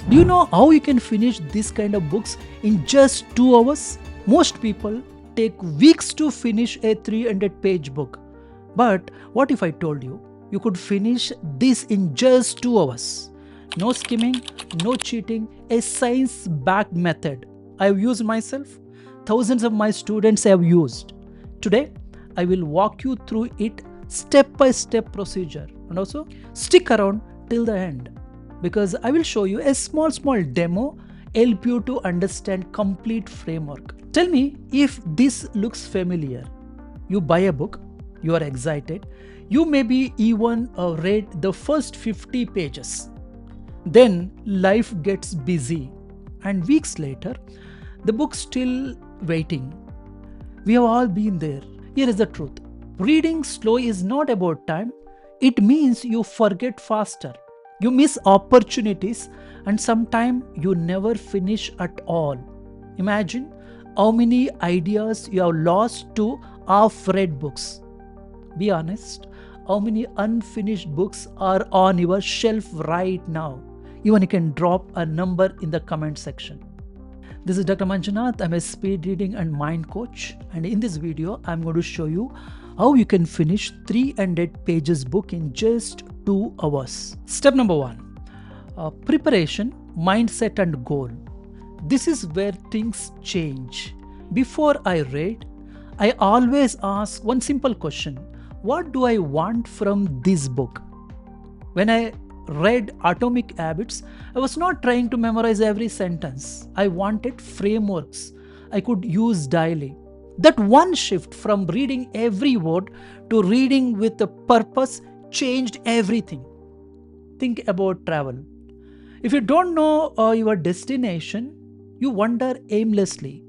Do you know how you can finish this kind of books in just 2 hours? Most people take weeks to finish a 300-page book. But what if I told you you could finish this in just 2 hours? No skimming, no cheating, a science backed method. I have used myself, thousands of my students have used. Today, I will walk you through it step by step procedure, and also stick around till the end because I will show you a small demo help you to understand complete framework. Tell me if this looks familiar. You buy a book, you are excited, you maybe even read the first 50 pages. Then life gets busy, and weeks later, the book's still waiting. We have all been there. Here is the truth. Reading slow is not about time, it means you forget faster. You miss opportunities, and sometimes you never finish at all. Imagine how many ideas you have lost to half read books. Be honest, how many unfinished books are on your shelf right now? Even you can drop a number in the comment section. This is Dr. Manjunath. I'm a speed reading and mind coach, and in this video I'm going to show you how you can finish 300 pages book in just 2 hours. Step number 1, preparation, mindset and goal. This is where things change. Before I read, I always ask one simple question: what do I want from this book? When I read Atomic Habits, I was not trying to memorize every sentence. I wanted frameworks I could use daily. That one shift from reading every word to reading with a purpose changed everything. Think about travel. If you don't know your destination, you wander aimlessly.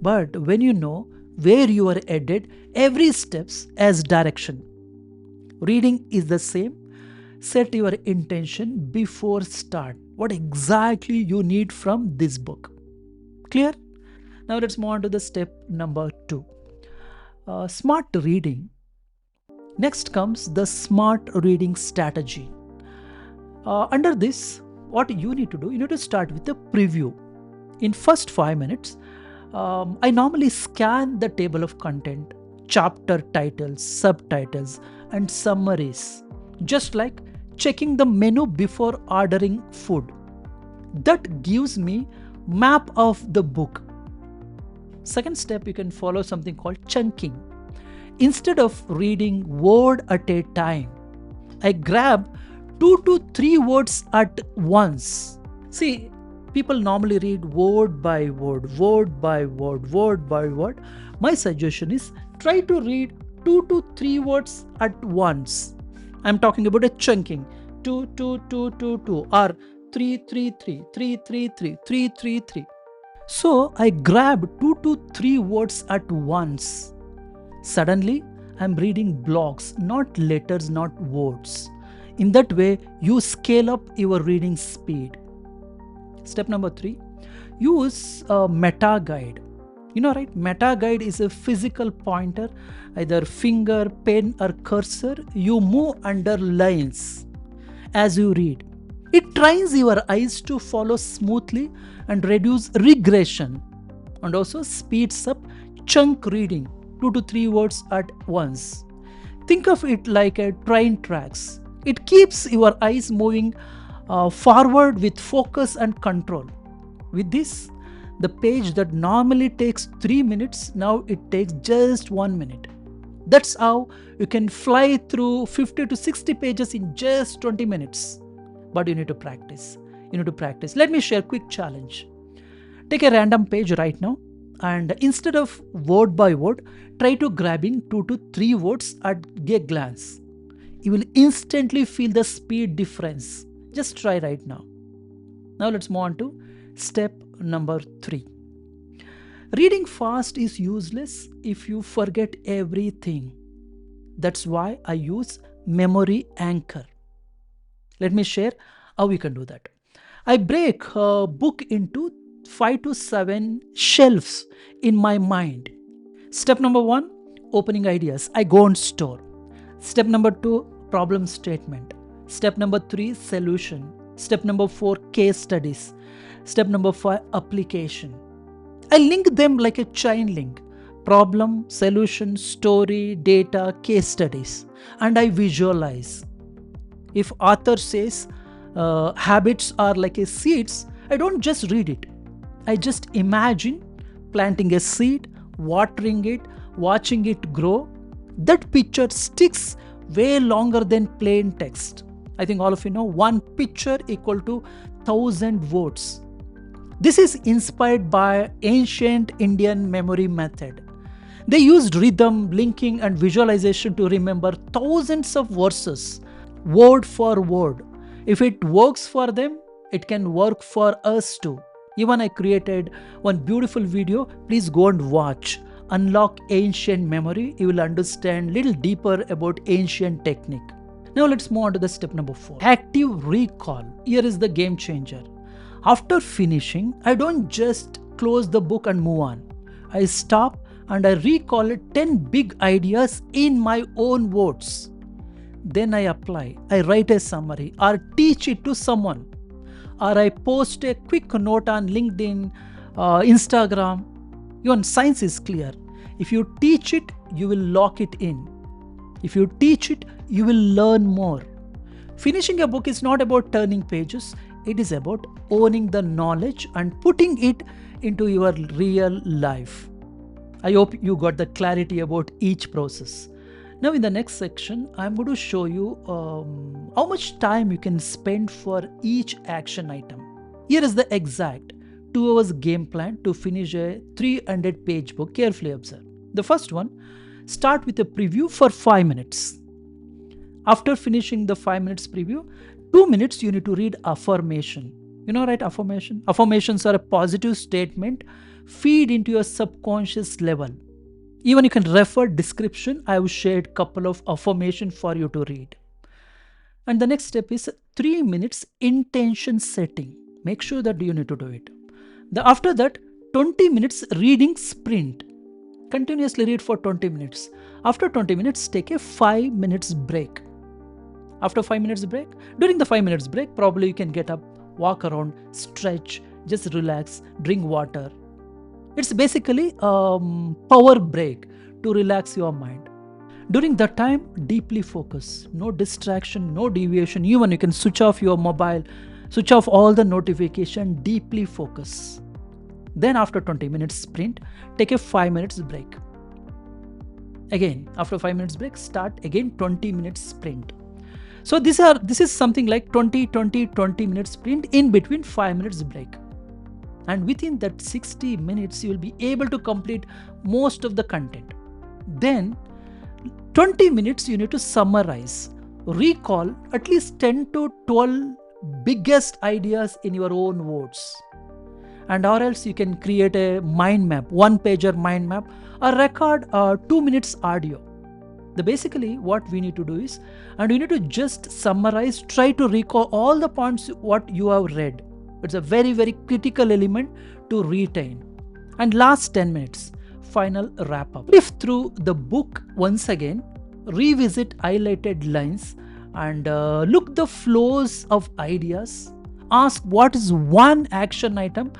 But when you know where you are headed, every step has direction. Reading is the same. Set your intention before start. What exactly you need from this book? Clear? Now let's move on to the step number 2. Smart reading. Next comes the smart reading strategy. Under this, what you need to do, you need to start with a preview. In first 5 minutes, I normally scan the table of content, chapter titles, subtitles, and summaries, just like checking the menu before ordering food. That gives me map of the book. Second step, you can follow something called chunking. Instead of reading word at a time, I grab 2 to 3 words at once. See, people normally read word by word, word by word, word by word. My suggestion is try to read 2 to 3 words at once. I'm talking about a chunking. 2, 2, 2, 2, 2 or 3, 3, 3, 3, 3, 3, 3, 3, 3. So I grab 2 to 3 words at once. Suddenly, I'm reading blocks, not letters, not words. In that way, you scale up your reading speed. Step number 3, use a meta guide. You know, right? Meta guide is a physical pointer, either finger, pen, or cursor. You move under lines as you read. It trains your eyes to follow smoothly and reduce regression, and also speeds up chunk reading, 2 to 3 words at once. Think of it like a train tracks. It keeps your eyes moving forward with focus and control. With this, the page that normally takes 3 minutes, now it takes just 1 minute. That's how you can fly through 50 to 60 pages in just 20 minutes. But you need to practice. You need to practice. Let me share a quick challenge. Take a random page right now, and instead of word by word, try to grabbing 2 to 3 words at a glance. You will instantly feel the speed difference. Just try right now. Now let's move on to step number 3. Reading fast is useless if you forget everything. That's why I use memory anchor. Let me share how we can do that. I break a book into 5 to 7 shelves in my mind. Step number 1, opening ideas. I go on store. Step number 2, problem statement. Step number 3, solution. Step number 4, case studies. Step number 5, application. I link them like a chain link: problem, solution, story, data, case studies. And I visualize. If author says habits are like a seeds, I don't just read it. I just imagine planting a seed, watering it, watching it grow. That picture sticks way longer than plain text. I think all of you know one picture equal to 1,000 words. This is inspired by ancient Indian memory method. They used rhythm, linking, and visualization to remember thousands of verses, word for word. If it works for them, it can work for us too. Even I created one beautiful video. Please go and watch. Unlock ancient memory. You will understand little deeper about ancient technique. Now let's move on to the step number 4. Active recall. Here is the game changer. After finishing, I don't just close the book and move on. I stop and I recall 10 big ideas in my own words. Then I apply. I write a summary or teach it to someone. Or I post a quick note on LinkedIn, Instagram. Even science is clear. If you teach it, you will lock it in. If you teach it, you will learn more. Finishing a book is not about turning pages. It is about owning the knowledge and putting it into your real life. I hope you got the clarity about each process. Now in the next section, I'm going to show you how much time you can spend for each action item. Here is the exact 2 hours game plan to finish a 300-page book. Carefully observe. The first one, start with a preview for 5 minutes. After finishing the 5 minutes preview, 2 minutes you need to read affirmation. You know, right? Affirmation. Affirmations are a positive statement feed into your subconscious level. Even you can refer description. I have shared couple of affirmation for you to read. And the next step is 3 minutes intention setting. Make sure that you need to do it. After that, 20 minutes reading sprint. Continuously read for 20 minutes. After 20 minutes, take a 5 minutes break. After 5 minutes break, during the 5 minutes break, probably you can get up, walk around, stretch, just relax, drink water. It's basically a power break to relax your mind. During that time, deeply focus. No distraction, no deviation. Even you can switch off your mobile, switch off all the notification, deeply focus. Then after 20 minutes sprint, take a 5 minutes break. Again, after 5 minutes break, start again 20 minutes sprint. So this is something like 20 minutes sprint in between 5 minutes break. And within that 60 minutes, you will be able to complete most of the content. Then 20 minutes you need to summarize. Recall at least 10 to 12 biggest ideas in your own words. And or else you can create a mind map, 1-pager mind map, or record 2 minutes audio. Basically what we need to do is, and you need to just summarize, try to recall all the points what you have read. It's a very, very critical element to retain. And last 10 minutes, final wrap up. Live through the book once again, revisit highlighted lines, and look the flows of ideas. Ask what is one action item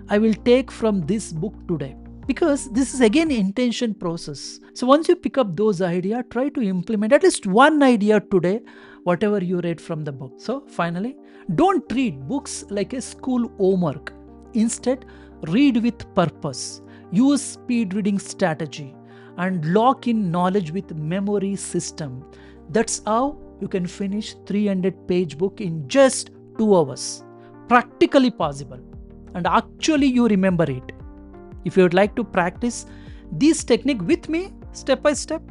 I will take from this book today. Because this is again intention process. So once you pick up those ideas, try to implement at least one idea today, whatever you read from the book. So finally, don't read books like a school homework. Instead, read with purpose. Use speed reading strategy and lock in knowledge with memory system. That's how you can finish 300-page book in just 2 hours. Practically possible. And actually you remember it. If you would like to practice this technique with me, step by step,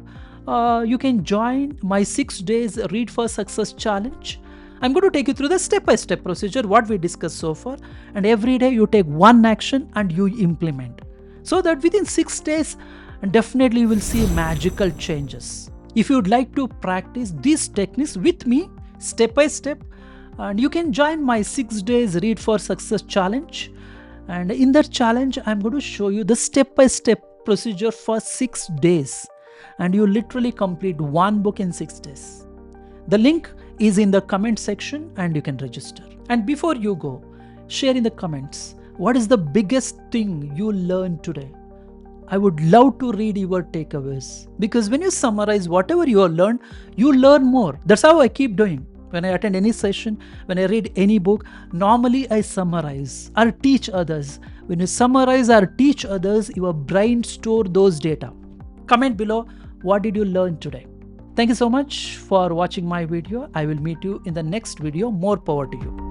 you can join my 6 days Read for Success challenge. I'm going to take you through the step-by-step procedure, what we discussed so far. And every day you take one action and you implement. So that within 6 days, definitely you will see magical changes. If you would like to practice these techniques with me, step by step, and you can join my 6 days Read for Success challenge. And in that challenge, I'm going to show you the step-by-step procedure for 6 days. And you literally complete one book in 6 days. The link is in the comment section and you can register. And before you go, share in the comments what is the biggest thing you learned today. I would love to read your takeaways because when you summarize whatever you have learned, you learn more. That's how I keep doing. When I attend any session, when I read any book, normally I summarize or teach others. When you summarize or teach others, your brain store those data. Comment below, what did you learn today? Thank you so much for watching my video. I will meet you in the next video. More power to you.